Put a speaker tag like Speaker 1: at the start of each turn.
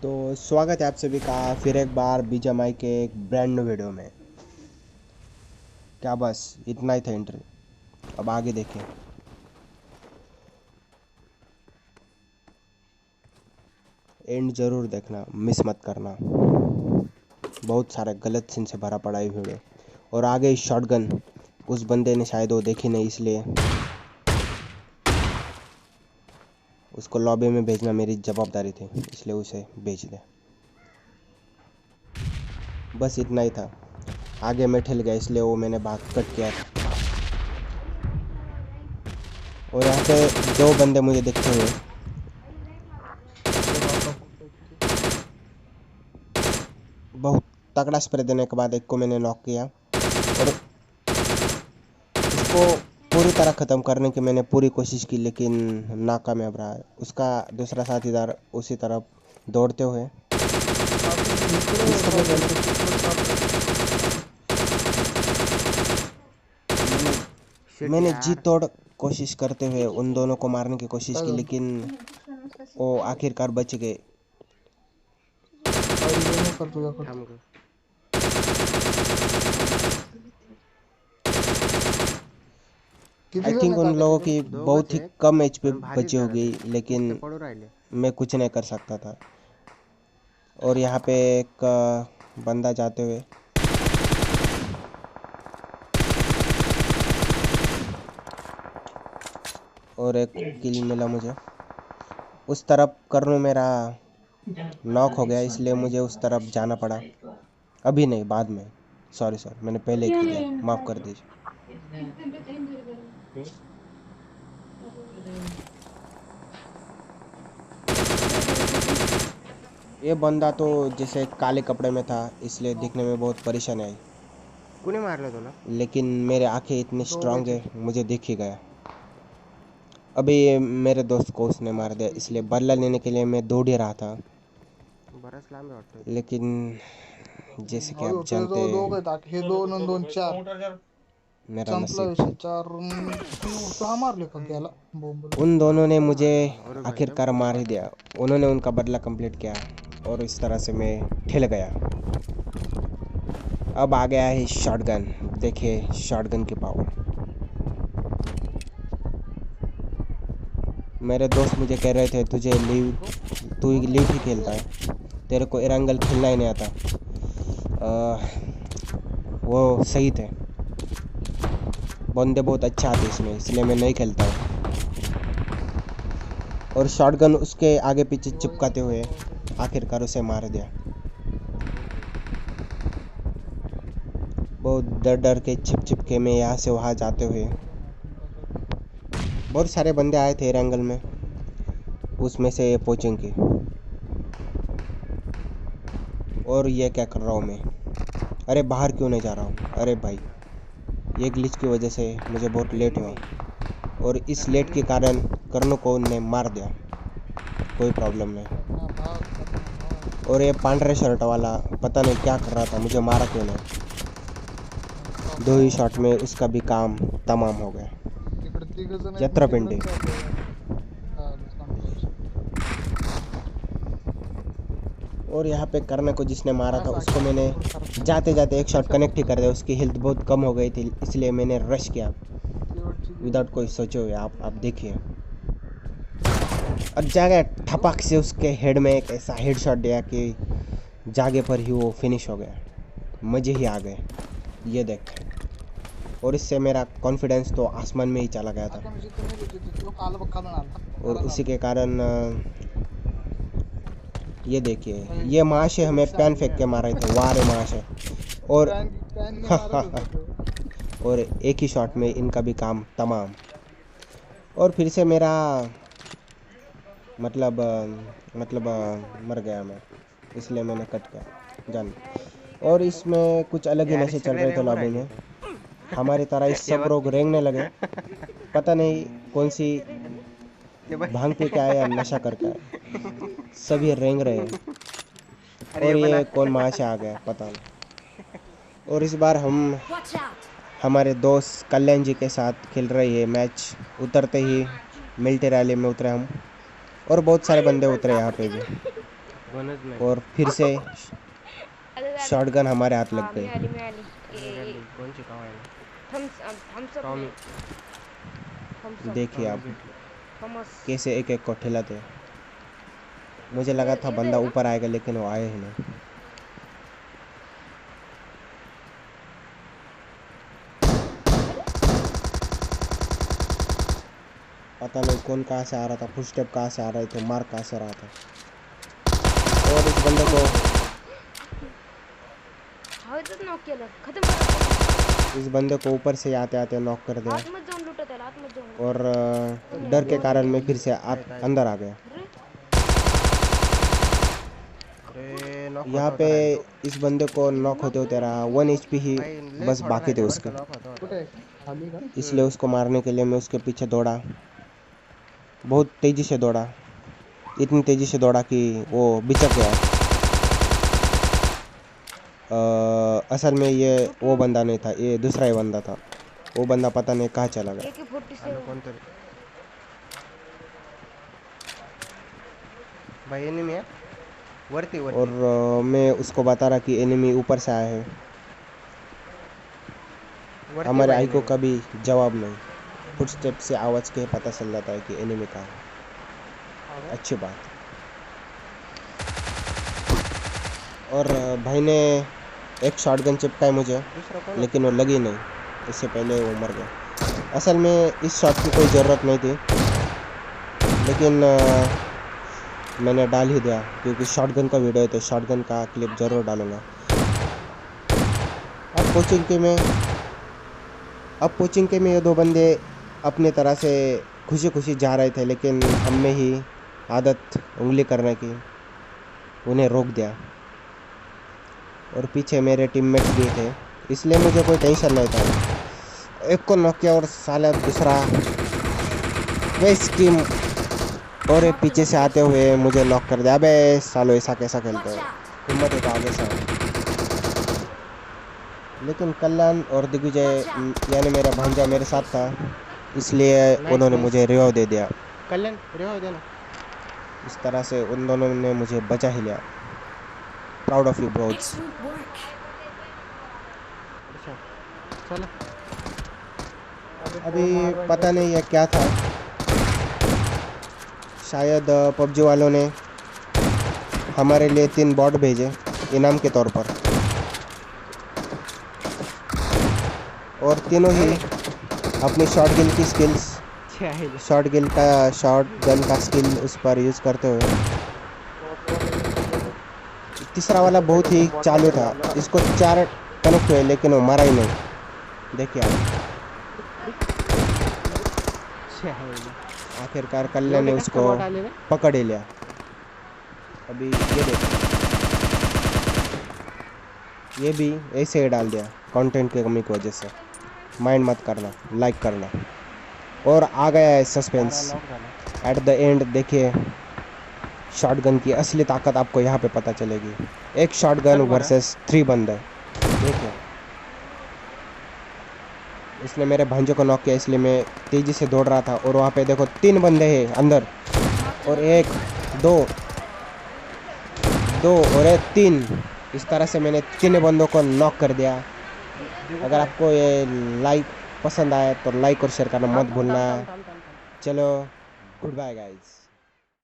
Speaker 1: तो स्वागत है आप सभी का फिर एक बार बीजीएमआई के एक ब्रांड न्यू वीडियो में। क्या बस इतना ही था एंट्री, अब आगे देखें। एंड ज़रूर देखना, मिस मत करना। बहुत सारे गलत सीन से भरा पड़ा है वीडियो। और आगे शॉटगन उस बंदे ने शायद वो देखी नहीं, इसलिए उसको लॉबी में भेजना मेरी जवाबदारी थी, इसलिए उसे भेज दे। बस इतना ही था। आगे मैं ठिल गया, इसलिए वो मैंने भाग कट किया था। और यहाँ पे दो बंदे मुझे दिखते हुए, बहुत तगड़ा स्प्रे देने के बाद एक को मैंने नॉक किया और उसको पूरी तरह ख़त्म करने की मैंने पूरी कोशिश की, लेकिन नाकामयाब रहा। उसका दूसरा साथीदार उसी तरफ दौड़ते हुए मैंने जी तोड़ कोशिश करते हुए उन दोनों को मारने की कोशिश की, लेकिन वो आखिरकार बच गए। आई थिंक उन लोगों की बहुत ही कम एचपी बची होगी, लेकिन मैं कुछ नहीं कर सकता था। और यहाँ पे एक बंदा जाते हुए और एक किल मिला मुझे। उस तरफ कर्नू मेरा नॉक हो गया, इसलिए मुझे उस तरफ जाना पड़ा। अभी नहीं, बाद में। सॉरी मैंने पहले ही किया, माफ़ कर दीजिए। ये बंदा तो जैसे काले कपड़े में था, इसलिए दिखने में बहुत परेशानी आई।
Speaker 2: कुने मारलं तुला?
Speaker 1: लेकिन मेरे आंखें इतनी स्ट्रांग है, मुझे दिख ही गया। अभी मेरे दोस्त को उसने मार दिया, इसलिए बदला लेने के लिए मैं दौड़ ही रहा था।
Speaker 2: बराच लांब आहे वाटतं.
Speaker 1: लेकिन जैसे कि आप जानते हैं,
Speaker 3: हे दोन आणि दोन चार
Speaker 1: मेरा नसीब।
Speaker 3: चार सहा मारले का त्याला बोंबल.
Speaker 1: उन दोनों ने मुझे आखिरकार मार ही दिया। उन्होंने उनका बदला कंप्लीट किया और इस तरह से मैं ठिल गया। अब आ गया है शॉटगन। देखिए शॉटगन की पावर। मेरे दोस्त मुझे कह रहे थे तू लीव ही खेलता है, तेरे को एरंगल खेलना ही नहीं आता। वो सही थे, बंदे बहुत अच्छा आते इसमें, इसलिए मैं नहीं खेलता हूँ। और शॉटगन उसके आगे पीछे चिपकाते हुए आखिरकार उसे मार दिया। बहुत डर के छिप के मैं यहाँ से वहाँ जाते हुए, बहुत सारे बंदे आए थे एरंगल में, उसमें से ये पोचिंग की। और ये क्या कर रहा हूँ मैं? अरे बाहर क्यों नहीं जा रहा हूँ? अरे भाई, ये ग्लिच की वजह से मुझे बहुत लेट हुआ, और इस लेट के कारण कर्नू को ने मार दिया। कोई प्रॉब्लम नहीं। और ये पांढरे शर्ट वाला पता नहीं क्या कर रहा था, मुझे मारा क्यों नहीं। 2 ही शॉट में उसका भी काम तमाम हो गया। जत्रा पिंडी। और यहाँ पे करने को जिसने मारा था उसको मैंने जाते जाते एक शॉट कनेक्ट ही कर दिया। उसकी हेल्थ बहुत कम हो गई थी, इसलिए मैंने रश किया विदाउट कोई सोचे हुए। आप देखिए, और जाके ठपक से उसके हेड में एक ऐसा हेड शॉट दिया कि जागे पर ही वो फिनिश हो गया। मज़े ही आ गए, ये देख। और इससे मेरा कॉन्फिडेंस तो आसमान में ही चला गया था। और उसी के कारण ये देखिए, ये महाशय हमें पैन फेंक के मार रहे थे। वाह रे महाशय। और और एक ही शॉट में इनका भी काम तमाम। और फिर से मेरा मतलब मर गया मैं, इसलिए मैंने कट किया जान। और इसमें कुछ अलग ही नशे चल रहे थे लॉबी में। हमारी तरह इस सब लोग रेंगने लगे, पता नहीं कौन सी भांग पे क्या है या नशा करके है, सभी रेंग रहे हैं। और ये कौन महाशय आ गया पता नहीं। और इस बार हम हमारे दोस्त कल्याण जी के साथ खेल रही है मैच। उतरते ही मिलिट्री रैली में उतरे हम, और बहुत सारे बंदे उतरे यहाँ पे भी।
Speaker 2: वनच नाही.
Speaker 1: और फिर से शॉटगन हमारे हाथ लग गई।
Speaker 2: रॅली कोणची काव आहे टॉमी
Speaker 1: देखिए आप
Speaker 2: भेटली.
Speaker 1: कैसे एक एक को ठिलाते। मुझे लगा था बंदा ऊपर आएगा लेकिन वो आया ही नहीं। पता नहीं कौन कहाँ से आ रहा था, फुटस्टेप कहाँ से आ रहे थे, मार कहाँ से रहा था। और इस बंदे को ऊपर से आते आते नॉक कर दिया। और डर के कारण मैं फिर से अंदर आ गया।
Speaker 2: अरे नॉक
Speaker 1: यहाँ पे इस बंदे को नॉक होते होते रहा, 1 HP ही बस बाकी थे उसके,
Speaker 3: कुठे आहे? खाली का?
Speaker 1: इसलिए उसको मारने के लिए मैं उसके पीछे दौड़ा। बहुत तेज़ी से दौड़ा, इतनी तेज़ी से दौड़ा कि वो बिचक गया। असल में ये वो बंदा नहीं था, ये दूसरा ही बंदा था। वो बंदा पता नहीं कहाँ चला गया।
Speaker 2: कोणतरी भाई एनिमी आहे वरती
Speaker 1: और मैं उसको बता रहा कि एनिमी ऊपर से आया है। हमारे आई को कभी जवाब नहीं, फुटस्टेप से आवाज़ के पता चल जाता है कि एनिमी कहाँ है। अच्छी बात। और भाई ने एक शॉटगन चिपकाई मुझे, लेकिन वो लगी नहीं, इससे पहले वो मर गया। असल में इस शॉट की कोई ज़रूरत नहीं थी, लेकिन मैंने डाल ही दिया क्योंकि शॉटगन का वीडियो है तो शॉटगन का क्लिप ज़रूर डालूँगा। अब कोचिंग के में ये दो बंदे अपनी तरह से खुशी खुशी जा रहे थे, लेकिन हमने ही आदत उंगली करने की उन्हें रोक दिया। और पीछे मेरे टीममेट्स भी थे, इसलिए मुझे कोई टेंशन नहीं था। एक को नॉक किया और साला दूसरा वेस्ट टीम और एक पीछे से आते हुए मुझे नॉक कर दिया। अबे सालो ऐसा कैसा खेलते हो, हिम्मत है तो आगे से। लेकिन कल्याण और दिग्विजय यानी मेरा भांजा मेरे साथ था, इसलिए उन्होंने मुझे रिवाइव दे दिया।
Speaker 2: कल्याण रिवाइव देना।
Speaker 1: इस तरह से उन दोनों ने मुझे बचा ही लिया। Proud of you Bros.
Speaker 2: अच्छा चला
Speaker 1: अभी पता नहीं है क्या था, शायद पबजी वालों ने हमारे लिए 3 बॉट भेजे इनाम के तौर पर, और तीनों ही अपनी शॉटगन की स्किल्स, शॉटगन का स्किल उस पर यूज़ करते हुए। तीसरा वाला बहुत ही चालू था, इसको 4 कनेक्ट हुए लेकिन वो मरा ही नहीं। देखिए आप, आखिरकार कल्याण ने उसको पकड़ ही लिया। अभी ये देखो, ये भी ऐसे ही डाल दिया कंटेंट की कमी की वजह से। माइंड मत करना, लाइक करना। और आ गया है सस्पेंस एट द एंड। देखिए शॉटगन की असली ताकत आपको यहाँ पे पता चलेगी। एक शॉटगन वर्सेस 3 बंदे। देखिए इसने मेरे भांजों को नॉक किया, इसलिए मैं तेज़ी से दौड़ रहा था। और वहाँ पे देखो 3 बंदे हैं अंदर, और 1 2 और 1 3। इस तरह से मैंने 3 बंदों को नॉक कर दिया। अगर आपको ये लाइक पसंद आए तो लाइक और शेयर करना मत भूलना। चलो गुड बाय गाइस।